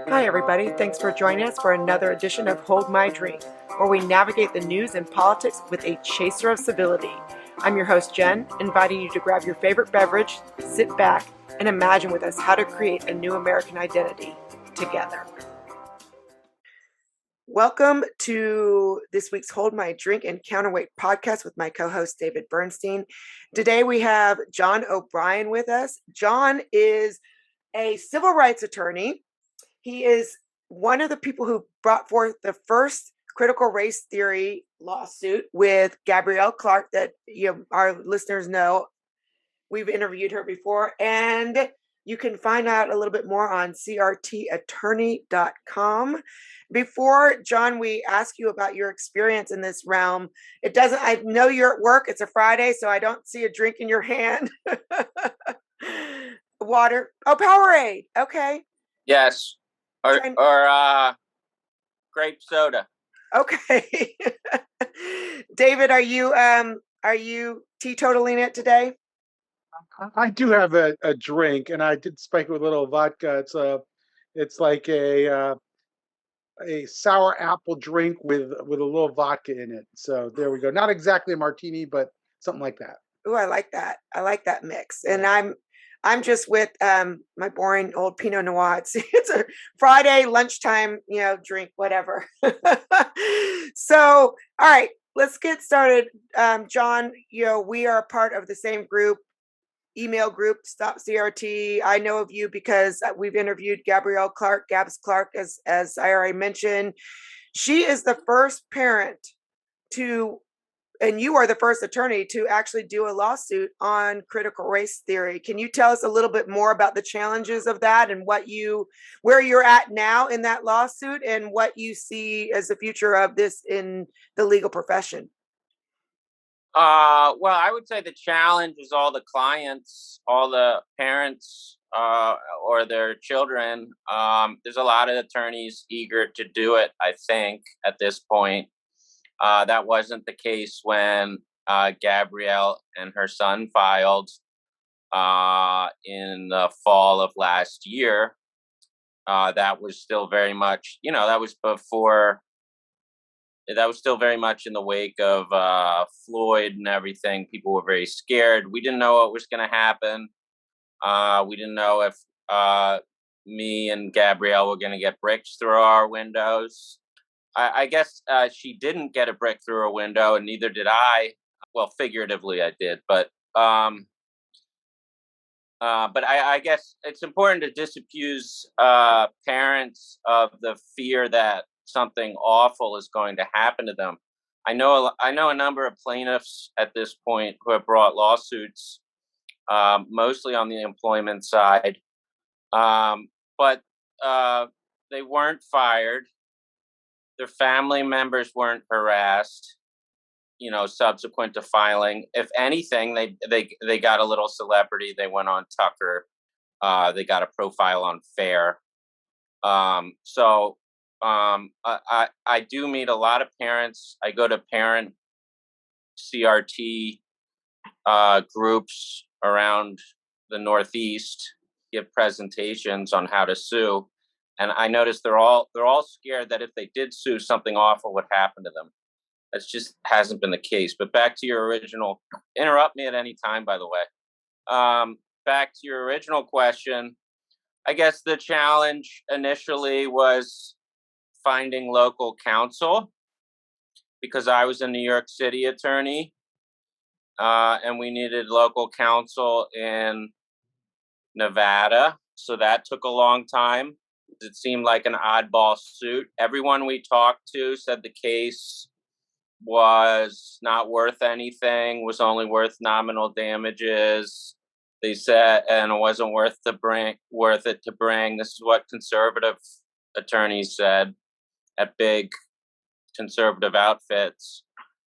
Hi, everybody. Thanks for joining us for another edition of Hold My Drink, where we navigate the news and politics with a chaser of civility. I'm your host, Jen, inviting you to grab your favorite beverage, sit back, and imagine with us how to create a new American identity together. Welcome to this week's Hold My Drink and Counterweight podcast with my co-host, David Bernstein. Today we have Jon O'Brien with us. Jon is a civil rights attorney. He is one of the people who brought forth the first critical race theory lawsuit with Gabrielle Clark that our listeners know. We've interviewed her before, and you can find out a little bit more on crtattorney.com. Before, Jon, we ask you about your experience in this realm. I know you're at work. It's a Friday, so I don't see a drink in your hand. Water. Oh, Power-Ade. Okay. Yes. Or grape soda. Okay. David, are you teetotaling it today? I do have a drink, and I did spike it with a little vodka. It's like a sour apple drink with a little vodka in it. So there we go. Not exactly a martini, but something like that. Oh, I like that. I like that mix. And I'm just with my boring old Pinot Noir. It's a Friday lunchtime, drink, whatever. So, all right, let's get started. Jon, we are part of the same group, email group, Stop CRT. I know of you because we've interviewed Gabrielle Clark, Gabs Clark, as I already mentioned. She is the first parent and you are the first attorney to actually do a lawsuit on critical race theory. Can you tell us a little bit more about the challenges of that and where you're at now in that lawsuit and what you see as the future of this in the legal profession? Well, I would say the challenge is all the clients, all the parents, or their children. There's a lot of attorneys eager to do it, I think, at this point. That wasn't the case when Gabrielle and her son filed in the fall of last year. That was still very much, that was still very much in the wake of Floyd and everything. People were very scared. We didn't know what was going to happen. We didn't know if me and Gabrielle were going to get bricks through our windows. I guess she didn't get a brick through her window, and neither did I. Well, figuratively, I did, but I guess it's important to disabuse parents of the fear that something awful is going to happen to them. I know a number of plaintiffs at this point who have brought lawsuits, mostly on the employment side, but they weren't fired. Their family members weren't harassed, subsequent to filing. If anything, they got a little celebrity. They went on Tucker. They got a profile on Fair. I do meet a lot of parents. I go to parent CRT groups around the Northeast, give presentations on how to sue. And I noticed they're all scared that if they did sue, something awful would happen to them. That just hasn't been the case. But back to your original, interrupt me at any time, by the way. Back to your original question, I guess the challenge initially was finding local counsel, because I was a New York City attorney, and we needed local counsel in Nevada. So that took a long time. It seemed like an oddball suit. Everyone we talked to said the case was not worth anything, was only worth nominal damages. They said, and it wasn't worth it to bring. This is what conservative attorneys said at big conservative outfits.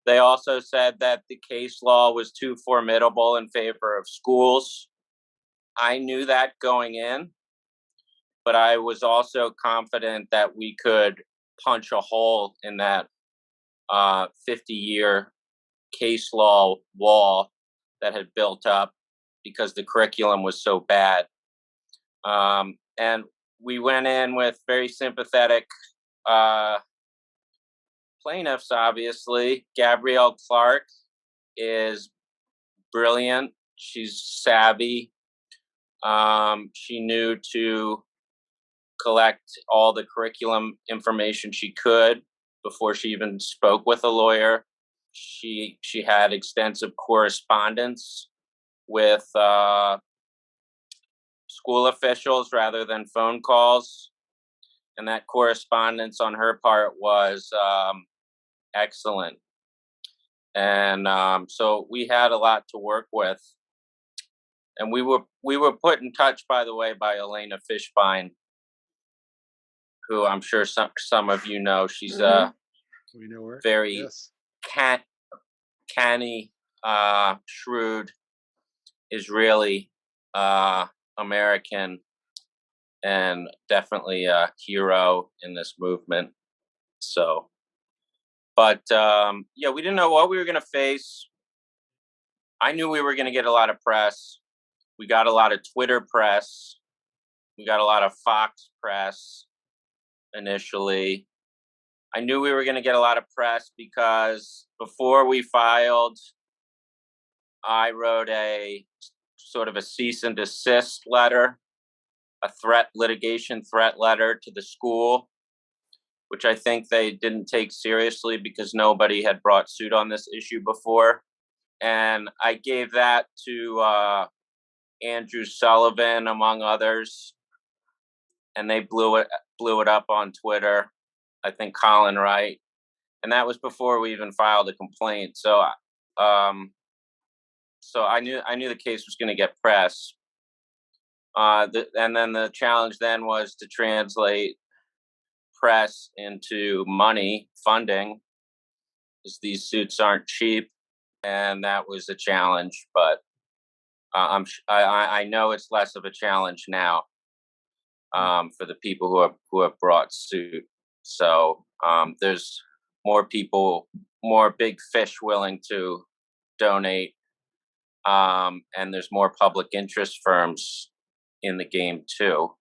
They also said that the case law was too formidable in favor of schools. I knew that going in, but I was also confident that we could punch a hole in that 50-year case law wall that had built up because the curriculum was so bad. And we went in with very sympathetic plaintiffs, obviously. Gabrielle Clark is brilliant. She's savvy. She knew to collect all the curriculum information she could before she even spoke with a lawyer. She had extensive correspondence with school officials rather than phone calls, and that correspondence on her part was excellent. And so we had a lot to work with, and we were put in touch, by the way, by Elena Fishbein, who I'm sure some of you know. She's we know her. Very Yes. canny, shrewd Israeli American, and definitely a hero in this movement. So, but yeah, we didn't know what we were going to face. I knew we were going to get a lot of press. We got a lot of Twitter press. We got a lot of Fox press initially. I knew we were going to get a lot of press because before we filed, I wrote a sort of a cease and desist letter, a litigation threat letter to the school, which I think they didn't take seriously because nobody had brought suit on this issue before. And I gave that to Andrew Sullivan, among others, and they blew it up on Twitter. I think Colin Wright, and that was before we even filed a complaint. So, so I knew the case was going to get press. And then the challenge then was to translate press into money, funding, because these suits aren't cheap, and that was a challenge. But I know it's less of a challenge now for the people who have brought suit. So there's more people, more big fish willing to donate, and there's more public interest firms in the game too.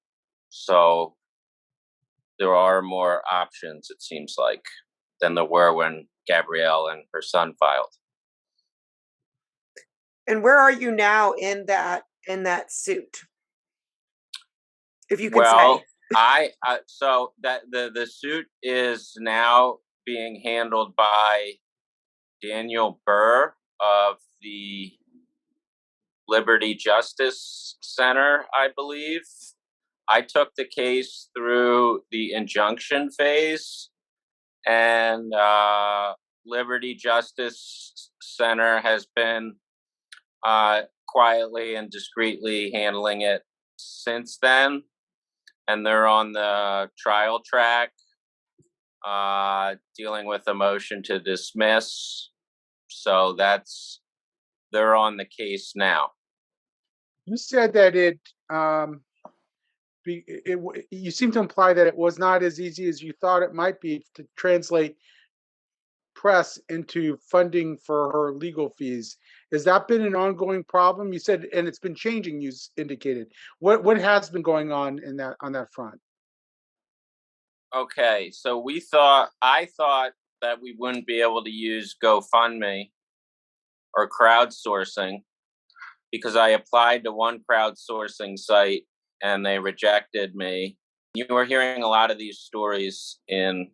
So there are more options, it seems like, than there were when Gabrielle and her son filed. And where are you now in that suit? If you can Well, say. So that the suit is now being handled by Daniel Burr of the Liberty Justice Center, I believe. I took the case through the injunction phase, and Liberty Justice Center has been quietly and discreetly handling it since then. And they're on the trial track, dealing with a motion to dismiss. So they're on the case now. You said that you seem to imply that it was not as easy as you thought it might be to translate press into funding for her legal fees. Has that been an ongoing problem? You said, and it's been changing, you indicated. What has been going on on that front? Okay, so I thought that we wouldn't be able to use GoFundMe or crowdsourcing because I applied to one crowdsourcing site and they rejected me. You were hearing a lot of these stories in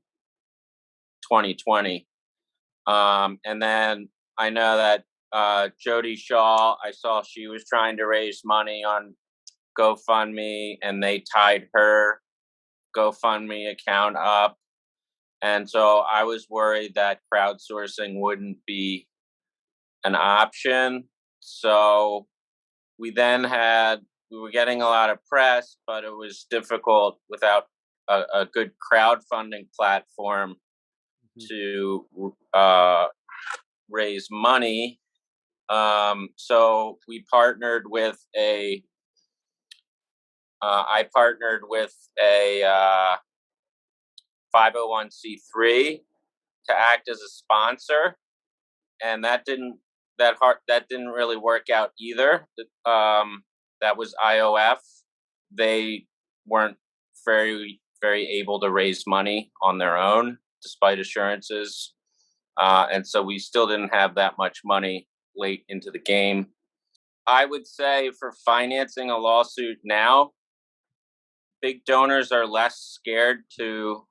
2020. And then I know that Jody Shaw, I saw she was trying to raise money on GoFundMe and they tied her GoFundMe account up. And so I was worried that crowdsourcing wouldn't be an option. So we were getting a lot of press, but it was difficult without a good crowdfunding platform to raise money. So we partnered with I partnered with a 501c3 to act as a sponsor, and that didn't really work out either. That was IOF. They weren't very able to raise money on their own despite assurances. And so we still didn't have that much money late into the game. I would say for financing a lawsuit now, big donors are less scared to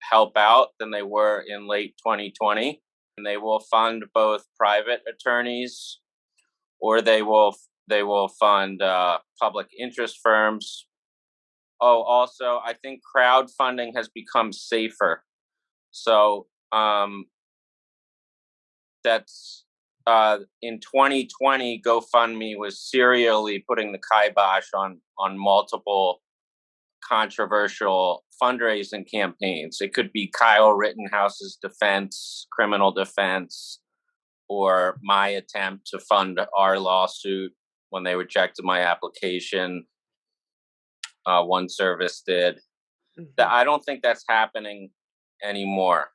help out than they were in late 2020. And they will fund both private attorneys, or they will fund public interest firms. Oh, also, I think crowdfunding has become safer. So that's in 2020, GoFundMe was serially putting the kibosh on multiple controversial fundraising campaigns. It could be Kyle Rittenhouse's defense, criminal defense, or my attempt to fund our lawsuit when they rejected my application. One service did. I don't think that's happening anymore.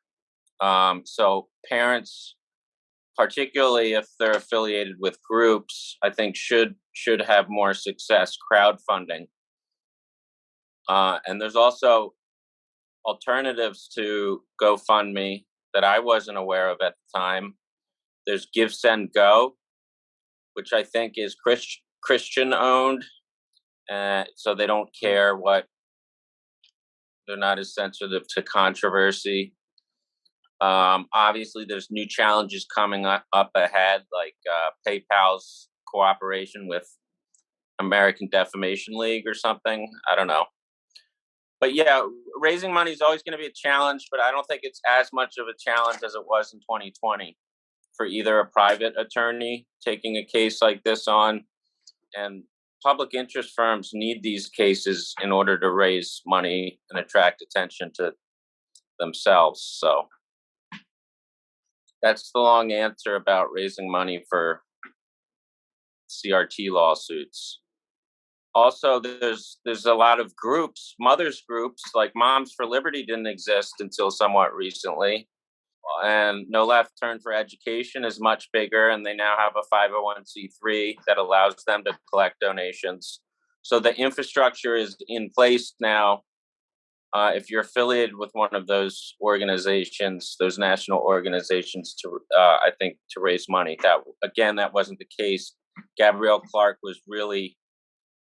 So parents, particularly if they're affiliated with groups, I think should have more success crowdfunding. And there's also alternatives to GoFundMe that I wasn't aware of at the time. There's Give, Send, Go, which I think is Christian owned. So they don't care they're not as sensitive to controversy. Obviously, there's new challenges coming up ahead, like PayPal's cooperation with American Defamation League or something. I don't know. But yeah, raising money is always going to be a challenge, but I don't think it's as much of a challenge as it was in 2020 for either a private attorney taking a case like this on, and public interest firms need these cases in order to raise money and attract attention to themselves. So that's the long answer about raising money for CRT lawsuits. Also, there's a lot of groups, mothers groups, like Moms for Liberty didn't exist until somewhat recently. And No Left Turn for Education is much bigger, and they now have a 501c3 that allows them to collect donations. So the infrastructure is in place now. If you're affiliated with one of those organizations, those national organizations, I think to raise money. That wasn't the case. Gabrielle Clark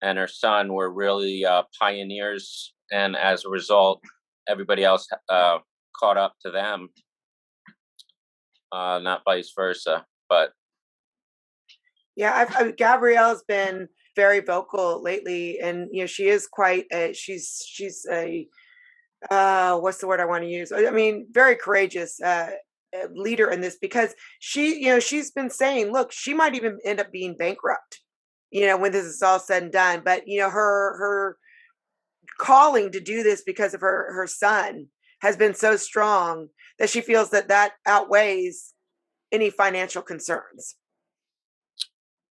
and her son were really pioneers, and as a result, everybody else caught up to them. Not vice versa, but yeah, Gabrielle's been very vocal lately, and she is quite. She's a what's the word I want to use? I mean, very courageous leader in this, because she's been saying, look, she might even end up being bankrupt, when this is all said and done. But her calling to do this because of her son has been so strong that she feels that outweighs any financial concerns.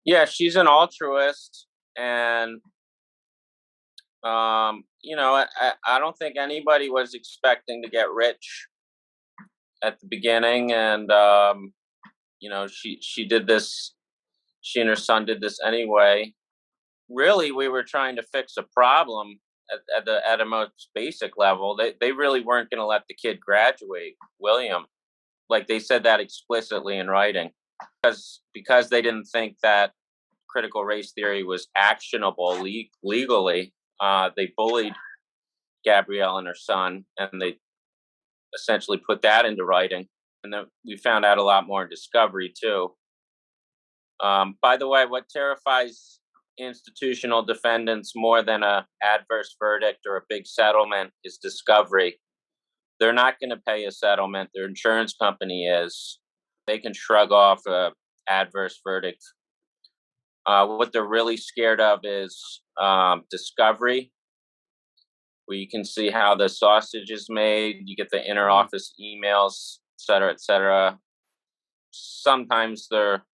Yeah, she's an altruist, and I don't think anybody was expecting to get rich at the beginning, and she did this. She and her son did this anyway. Really, we were trying to fix a problem at a most basic level. They really weren't going to let the kid graduate, William. Like, they said that explicitly in writing, because they didn't think that critical race theory was actionable legally. They bullied Gabrielle and her son, and they essentially put that into writing. And then we found out a lot more in discovery too. By the way, what terrifies institutional defendants more than a adverse verdict or a big settlement is discovery. They're not going to pay a settlement. Their insurance company is. They can shrug off a adverse verdict. What they're really scared of is discovery, where you can see how the sausage is made. You get the inter-office emails, et cetera, et cetera. Sometimes they're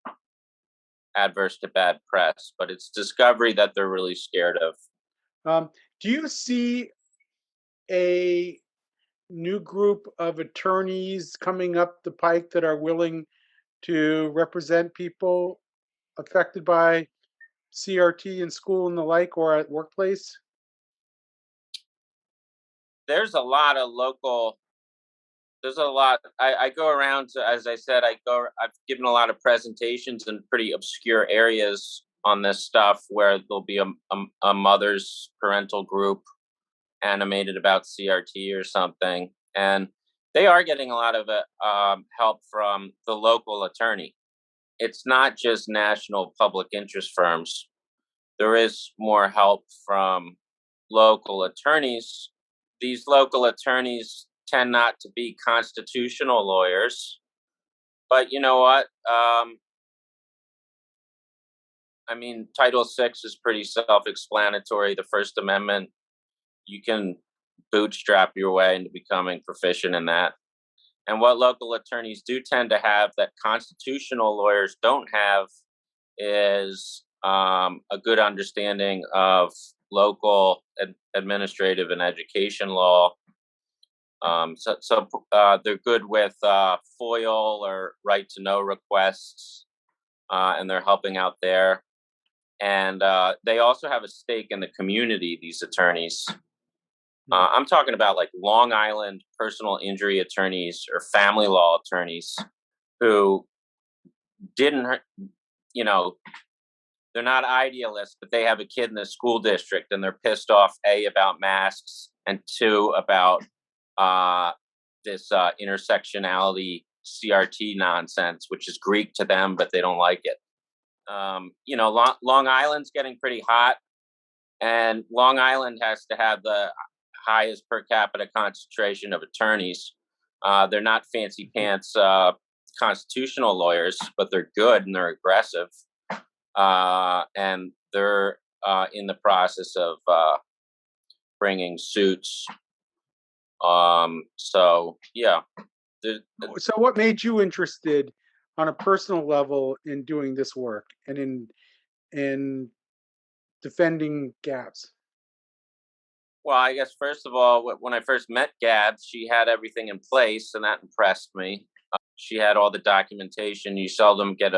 adverse to bad press, but it's discovery that they're really scared of. Do you see a new group of attorneys coming up the pike that are willing to represent people affected by CRT in school and the like, or at workplace? there's a lot of local. There's a lot. I go around to, as I said, I've given a lot of presentations in pretty obscure areas on this stuff where there'll be a mother's parental group animated about CRT or something, and they are getting a lot of help from the local attorney. It's not just national public interest firms. There is more help from local attorneys. These local attorneys tend not to be constitutional lawyers, but you know what? I mean, Title VI is pretty self-explanatory. The First Amendment, you can bootstrap your way into becoming proficient in that. And what local attorneys do tend to have that constitutional lawyers don't have is a good understanding of local administrative and education law. So they're good with FOIL or right to know requests, and they're helping out there. And they also have a stake in the community, these attorneys. I'm talking about like Long Island personal injury attorneys or family law attorneys who didn't, you know, they're not idealists, but they have a kid in the school district and they're pissed off, A, about masks, and 2, about this intersectionality CRT nonsense, which is Greek to them, but they don't like it. You know, Long Island's getting pretty hot, and Long Island has to have the highest per capita concentration of attorneys. They're not fancy pants constitutional lawyers, but they're good and they're aggressive. And they're in the process of bringing suits. So yeah. So what made you interested on a personal level in doing this work and in defending Gabs? Well, I guess first of all, when I first met Gabs, she had everything in place, and that impressed me. She had all the documentation. You seldom get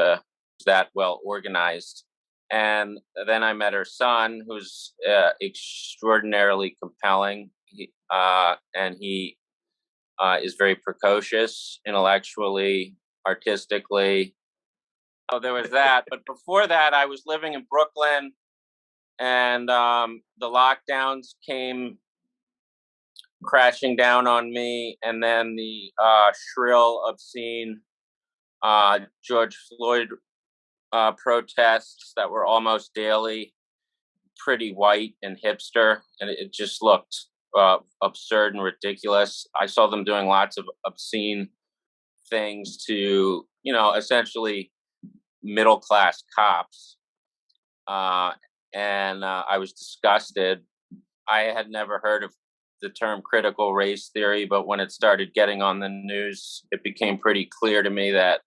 that well organized. And then I met her son, who's extraordinarily compelling, and he is very precocious intellectually, artistically. Oh, there was that. But before that, I was living in Brooklyn, and the lockdowns came crashing down on me, and then the shrill, obscene George Floyd protests that were almost daily, pretty white and hipster, and it just looked absurd and ridiculous. I saw them doing lots of obscene things to, you know, essentially middle class cops. And I was disgusted. I had never heard of the term critical race theory, but when it started getting on the news, it became pretty clear to me that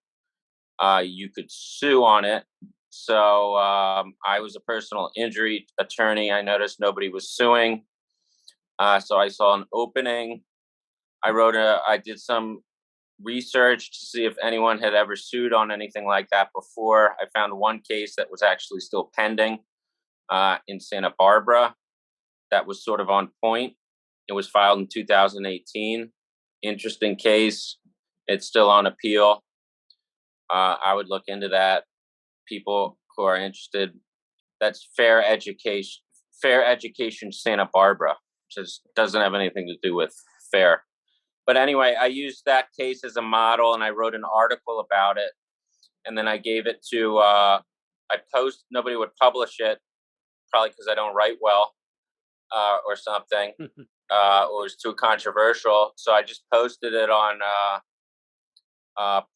you could sue on it. So I was a personal injury attorney. I noticed nobody was suing. So I saw an opening. I did some research to see if anyone had ever sued on anything like that before. I found one case that was actually still pending in Santa Barbara that was sort of on point. It was filed in 2018. Interesting case. It's still on appeal. I would look into that. People who are interested. That's Fair Education Santa Barbara, which doesn't have anything to do with fair. But anyway, I used that case as a model, and I wrote an article about it. And then I gave it to, nobody would publish it, probably because I don't write well or something, or it was too controversial. So I just posted it on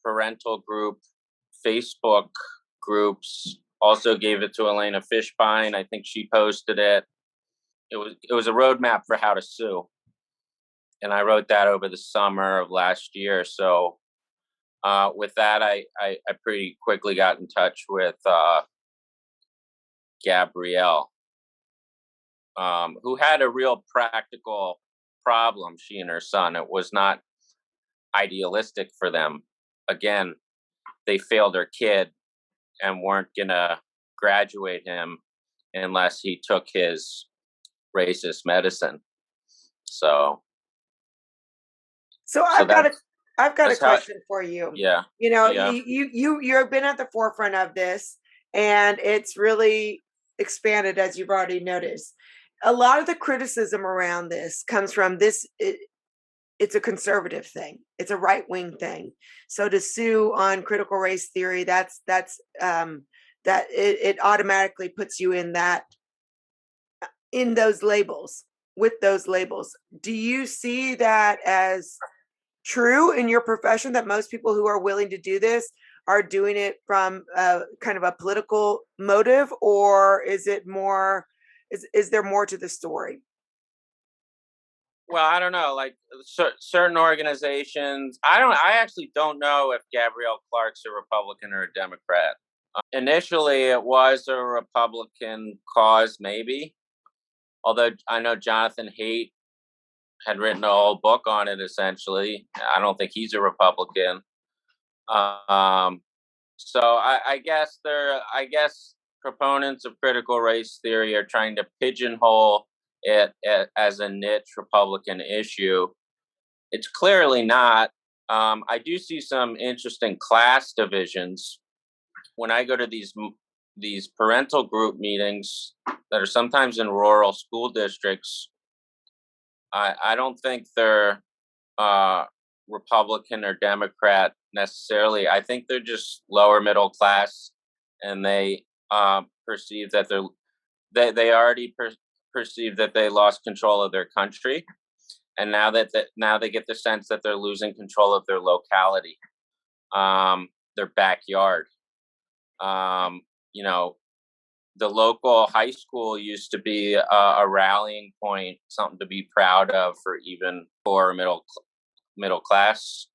parental group, Facebook groups. Also gave it to Elena Fishbein. I think she posted it. It was a roadmap for how to sue. And I wrote that over the summer of last year. So with that, I pretty quickly got in touch with Gabrielle, who had a real practical problem, she and her son. It was not idealistic for them. Again, they failed their kid and weren't going to graduate him unless he took his racist medicine. So So So I've got a that's how. question for you. Yeah. You know, Yeah. you've been at the forefront of this, and it's really expanded, as you've already noticed. A lot of the criticism around this comes from this. It's a conservative thing. It's a right wing thing. So to sue on critical race theory, that it automatically puts you in that, in those labels, with those labels. Do you see that as true in your profession, that most people who are willing to do this are doing it from a kind of a political motive, or is it more, is there more to the story? Well, I don't know. Like certain organizations, I actually don't know if Gabrielle Clark's a Republican or a Democrat. Initially, it was a Republican cause, maybe. Although I know Jonathan Haidt had written a whole book on it. Essentially, I don't think he's a Republican. Um, so I guess proponents of critical race theory are trying to pigeonhole it as a niche Republican issue. It's clearly not. I do see some interesting class divisions when I go to these parental group meetings that are sometimes in rural school districts. I don't think they're Republican or Democrat necessarily. I think they're just lower middle class, and they perceive that they already perceive that they lost control of their country, and now they get the sense that they're losing control of their locality, their backyard. You know, the local high school used to be a rallying point, something to be proud of for even poor middle class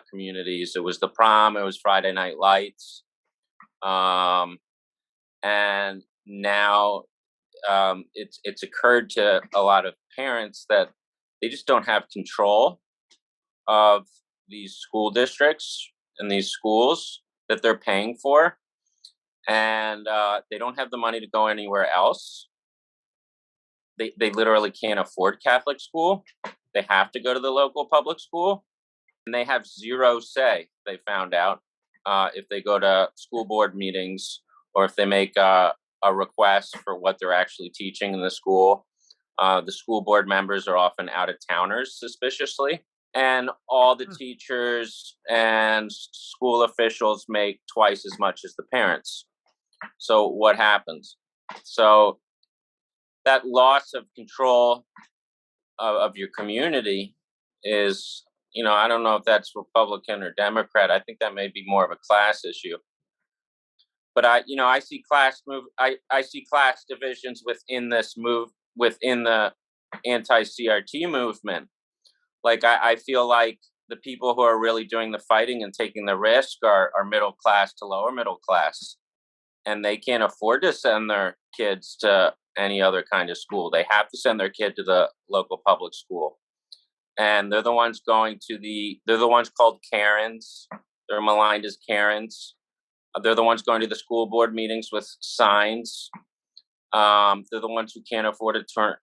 communities. It was the prom, it was Friday Night Lights, and now it's occurred to a lot of parents that they just don't have control of these school districts and these schools that they're paying for, and they don't have the money to go anywhere else. They literally can't afford Catholic school. They have to go to the local public school, and they have zero say. They found out if they go to school board meetings or if they make a request for what they're actually teaching in the school. The school board members are often out of towners, suspiciously, and all the teachers and school officials make twice as much as the parents. So what happens? So that loss of control of your community is, I don't know if that's Republican or Democrat. I think that may be more of a class issue. But I see I see class divisions within within the anti-CRT movement. Like I feel like the people who are really doing the fighting and taking the risk are middle class to lower middle class, and they can't afford to send their kids to any other kind of school. They have to send their kid to the local public school, and they're the ones they're the ones called Karens. They're maligned as Karens. They're the ones going to the school board meetings with signs. They're the ones who can't afford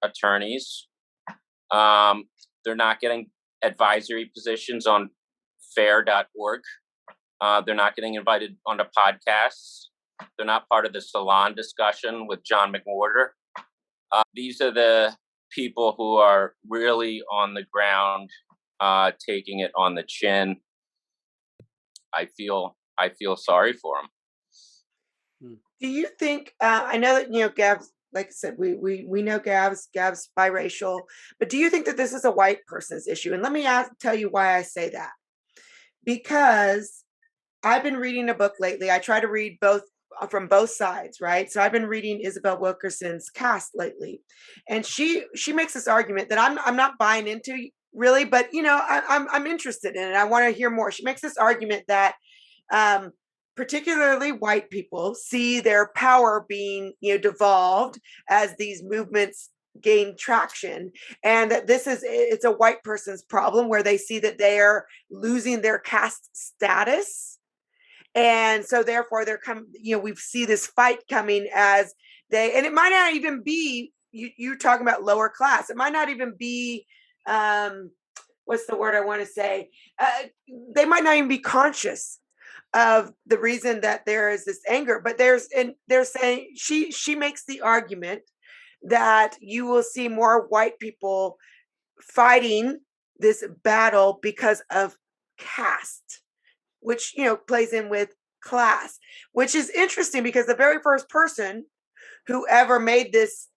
attorneys. They're not getting advisory positions on fair.org. They're not getting invited onto podcasts. They're not part of the salon discussion with John McWhorter. These are the people who are really on the ground, taking it on the chin. I feel sorry for them. Do you think? I know that Gab's. Like I said, we know Gab's biracial, but do you think that this is a white person's issue? And let me tell you why I say that. Because I've been reading a book lately. I try to read both from both sides, right? So I've been reading Isabel Wilkerson's Caste lately, and she makes this argument that I'm not buying into really, but I'm interested in it. I want to hear more. She makes this argument that particularly white people see their power being devolved as these movements gain traction, and that it's a white person's problem, where they see that they are losing their caste status. And so therefore we see this fight coming and it might not even be, you're talking about lower class. It might not even be what's the word I want to say? They might not even be conscious of the reason that there is this anger, but they're saying she makes the argument that you will see more white people fighting this battle because of caste, which plays in with class, which is interesting because the very first person who ever made this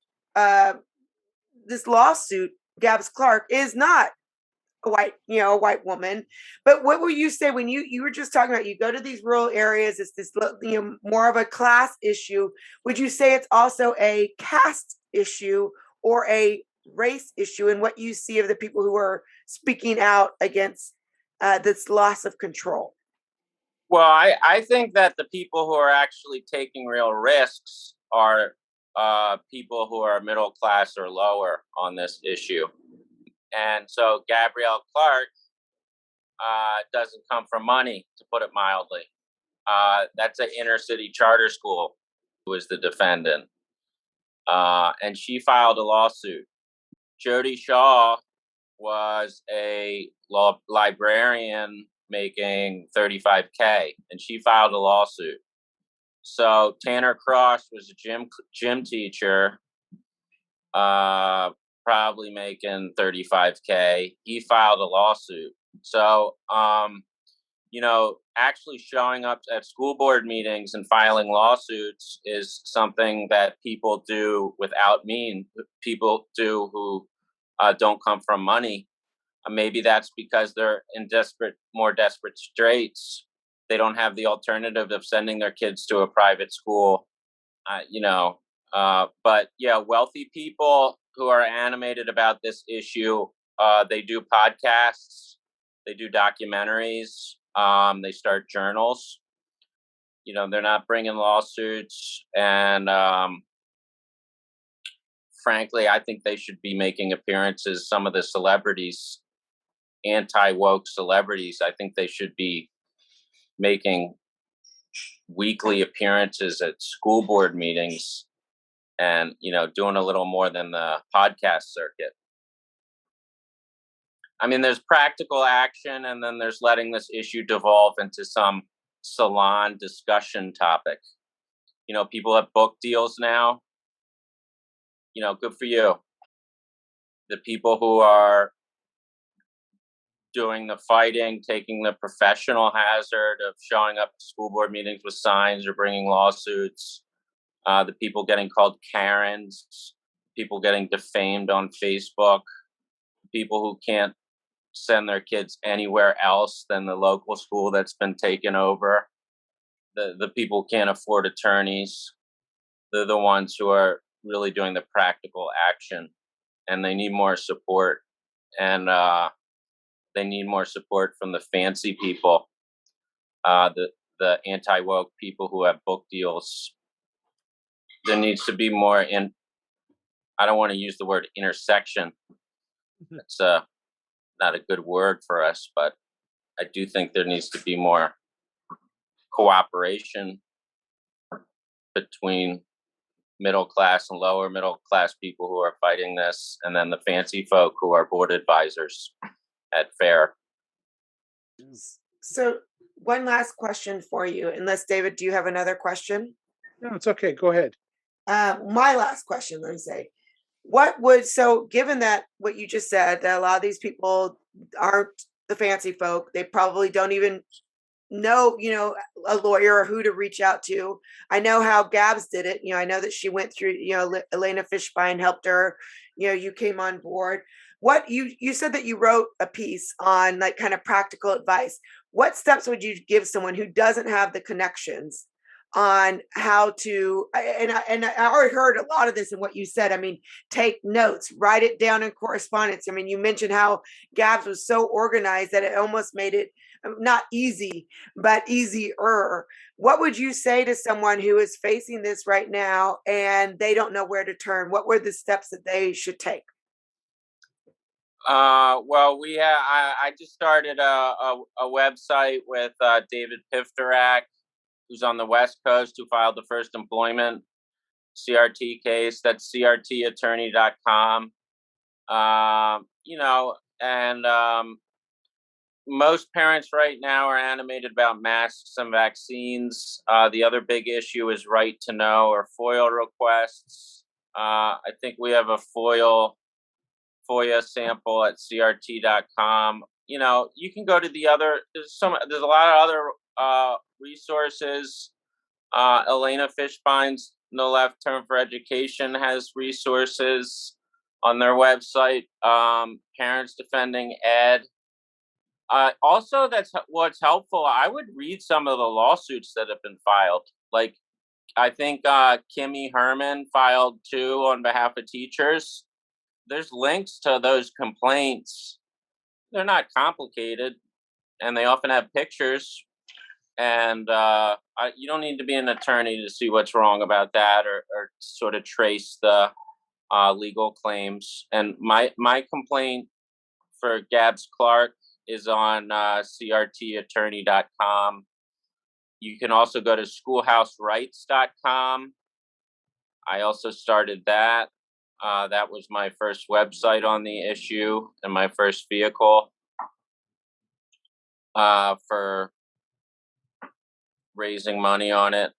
lawsuit, Gabs Clark, is not a white woman. But what will you say when you were just talking about, you go to these rural areas, it's this more of a class issue? Would you say it's also a caste issue or a race issue, and what you see of the people who are speaking out against this loss of control? Well, I think that the people who are actually taking real risks are people who are middle class or lower on this issue. And so Gabrielle Clark doesn't come from money, to put it mildly. That's an inner city charter school who is the defendant. And she filed a lawsuit. Jody Shaw was a librarian making $35K, and she filed a lawsuit. So Tanner Cross was a gym teacher, probably making $35K. He filed a lawsuit. So, actually showing up at school board meetings and filing lawsuits is something that people do without means. People do who don't come from money. Maybe that's because they're in more desperate straits. They don't have the alternative of sending their kids to a private school, But yeah, wealthy people who are animated about this issue, they do podcasts, they do documentaries, they start journals. They're not bringing lawsuits, and frankly, I think they should be making appearances. Some of the celebrities, anti-woke celebrities, I think they should be making weekly appearances at school board meetings and, doing a little more than the podcast circuit. I mean, there's practical action, and then there's letting this issue devolve into some salon discussion topic. People have book deals now. Good for you. The people who are doing the fighting, taking the professional hazard of showing up at school board meetings with signs or bringing lawsuits, the people getting called Karens, people getting defamed on Facebook, people who can't send their kids anywhere else than the local school that's been taken over, the people who can't afford attorneys. They're the ones who are really doing the practical action, and they need more support. And they need more support from the fancy people, the anti-woke people who have book deals. There needs to be more I don't want to use the word intersection. It's not a good word for us, but I do think there needs to be more cooperation between middle class and lower middle class people who are fighting this, and then the fancy folk who are board advisors at FAIR. So one last question for you, unless David, do you have another question? No, it's okay. Go ahead. My last question, let me say, given that what you just said, that a lot of these people aren't the fancy folk, they probably don't even know, a lawyer or who to reach out to. I know how Gabs did it. I know that she went through, Elena Fishbein helped her, you came on board. What you said that you wrote a piece on like kind of practical advice. What steps would you give someone who doesn't have the connections on how to, and I already heard a lot of this in what you said. I mean, take notes, write it down in correspondence. I mean, you mentioned how Gabs was so organized that it almost made it not easy, but easier. What would you say to someone who is facing this right now and they don't know where to turn? What were the steps that they should take? Well, I just started a website with David Pifterak, who's on the West Coast, who filed the first employment CRT case. That's crtattorney.com. And most parents right now are animated about masks and vaccines. The other big issue is right to know or FOIA requests. I think we have a FOIA sample at CRT.com. You can go to there's a lot of other resources. Elena Fishbein's No Left Turn for Education has resources on their website. Parents Defending Ed. Also, that's what's helpful. I would read some of the lawsuits that have been filed. Like, I think Kimmy Herman filed 2 on behalf of teachers. There's links to those complaints. They're not complicated, and they often have pictures. And you don't need to be an attorney to see what's wrong about that, or sort of trace the legal claims. And my complaint for Gabs Clark is on crtattorney.com. You can also go to schoolhouserights.com. I also started that. That was my first website on the issue and my first vehicle for raising money on it.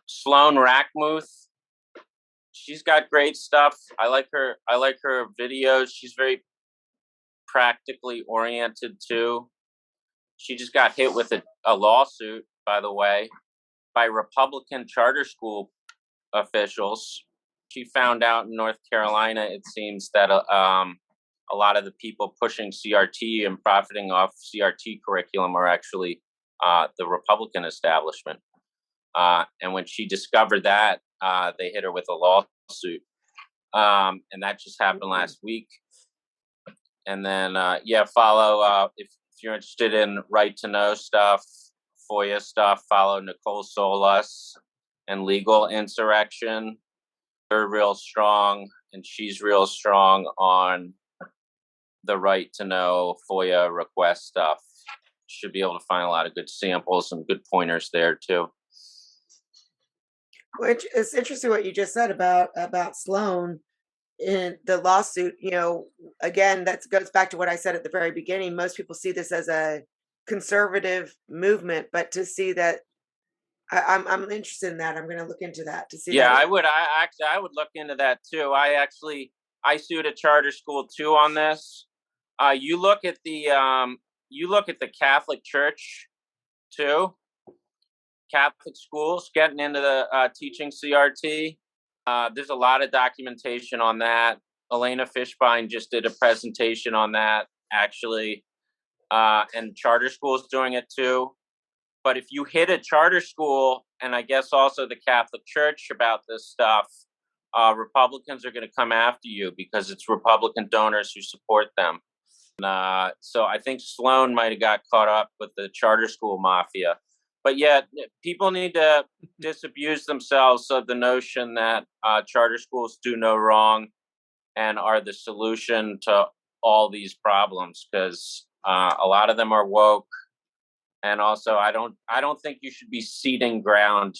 Sloan Rackmuth, she's got great stuff. I like her videos. She's very practically oriented too. She just got hit with a lawsuit, by the way, by Republican charter school officials. She found out in North Carolina, it seems, that a lot of the people pushing CRT and profiting off CRT curriculum are actually the Republican establishment. And when she discovered that, they hit her with a lawsuit. And that just happened last week. And then, follow, if you're interested in right to know stuff, FOIA stuff, follow Nicole Solas and Legal Insurrection. They're real strong, and she's real strong on the right to know FOIA request stuff. Should be able to find a lot of good samples and good pointers there too. Which is interesting what you just said about Sloan in the lawsuit. Again, that goes back to what I said at the very beginning. Most people see this as a conservative movement, but to see that, I'm interested in that. I'm going to look into that to see. Yeah, I would look into that too. I sued a charter school too on this. You look at the Catholic Church too. Catholic schools getting into the teaching CRT. There's a lot of documentation on that. Elena Fishbein just did a presentation on that, actually, and charter schools doing it too. But if you hit a charter school, and I guess also the Catholic Church about this stuff, Republicans are going to come after you because it's Republican donors who support them. So I think Sloan might have got caught up with the charter school mafia. But yet, people need to disabuse themselves of the notion that charter schools do no wrong and are the solution to all these problems, because a lot of them are woke. And also, I don't think you should be ceding ground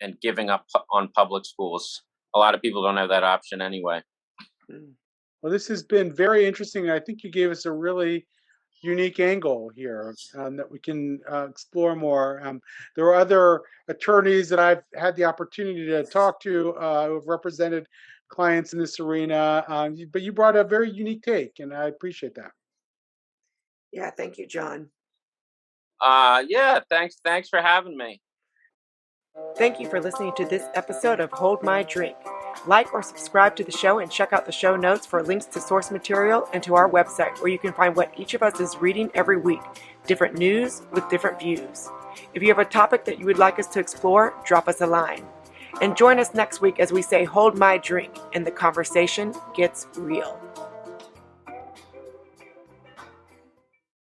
and giving up on public schools. A lot of people don't have that option anyway. Well, this has been very interesting. I think you gave us a really unique angle here that we can explore more. There are other attorneys that I've had the opportunity to talk to who have represented clients in this arena, but you brought a very unique take, and I appreciate that. Yeah, thank you, Jon. Thanks for having me. Thank you for listening to this episode of Hold My Drink. Like or subscribe to the show and check out the show notes for links to source material and to our website, where you can find what each of us is reading every week, different news with different views. If you have a topic that you would like us to explore, drop us a line. And join us next week as we say hold my drink and the conversation gets real.